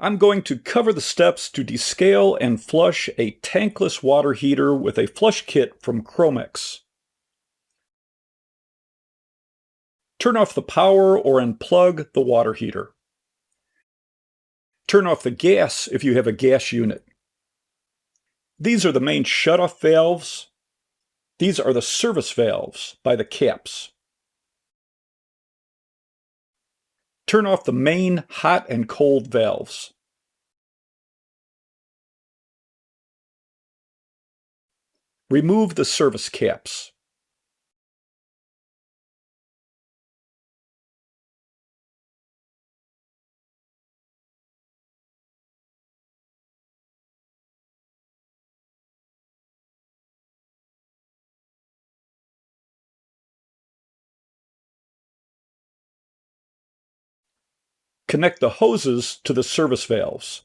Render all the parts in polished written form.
I'm going to cover the steps to descale and flush a tankless water heater with a flush kit from Chromex. Turn off the power or unplug the water heater. Turn off the gas if you have a gas unit. These are the main shutoff valves. These are the service valves by the caps. Turn off the main hot and cold valves. Remove the service caps. Connect the hoses to the service valves.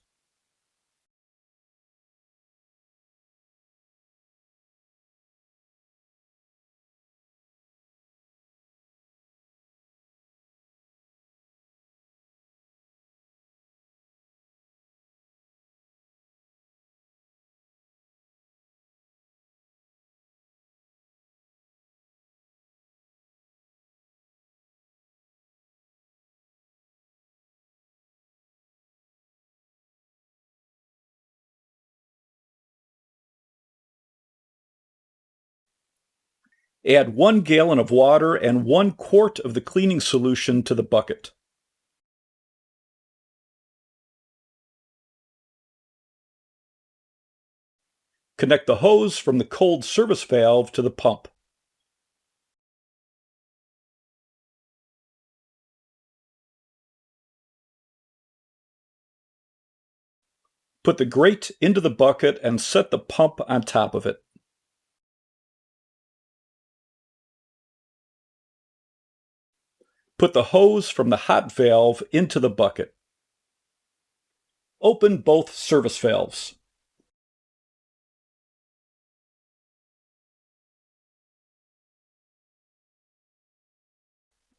Add 1 gallon of water and 1 quart of the cleaning solution to the bucket. Connect the hose from the cold service valve to the pump. Put the grate into the bucket and set the pump on top of it. Put the hose from the hot valve into the bucket. Open both service valves.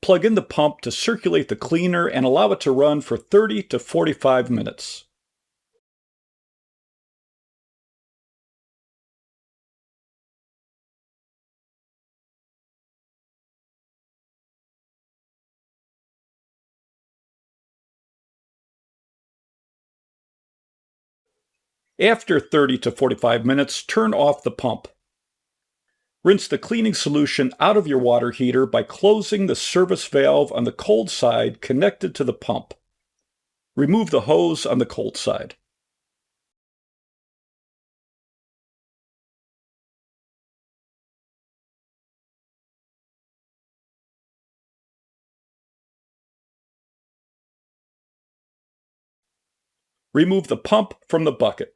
Plug in the pump to circulate the cleaner and allow it to run for 30 to 45 minutes. After 30 to 45 minutes, turn off the pump. Rinse the cleaning solution out of your water heater by closing the service valve on the cold side connected to the pump. Remove the hose on the cold side. Remove the pump from the bucket.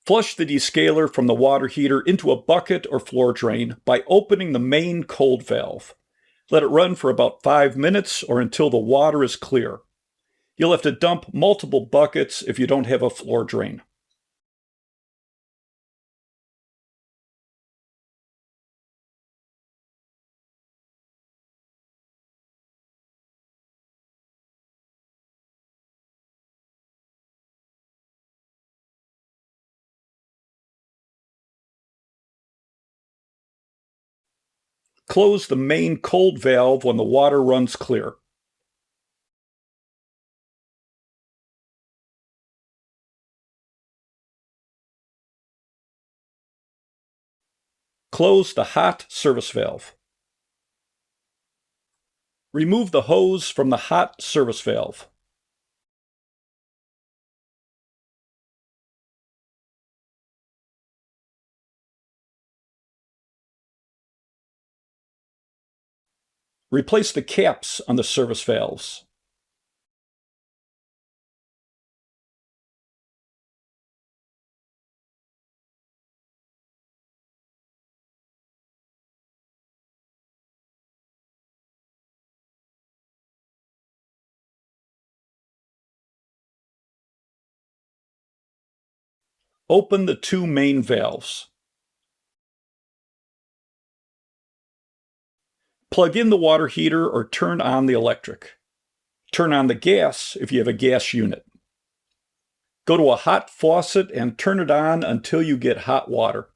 Flush the descaler from the water heater into a bucket or floor drain by opening the main cold valve. Let it run for about 5 minutes or until the water is clear. You'll have to dump multiple buckets if you don't have a floor drain. Close the main cold valve when the water runs clear. Close the hot service valve. Remove the hose from the hot service valve. Replace the caps on the service valves. Open the two main valves. Plug in the water heater or turn on the electric. Turn on the gas if you have a gas unit. Go to a hot faucet and turn it on until you get hot water.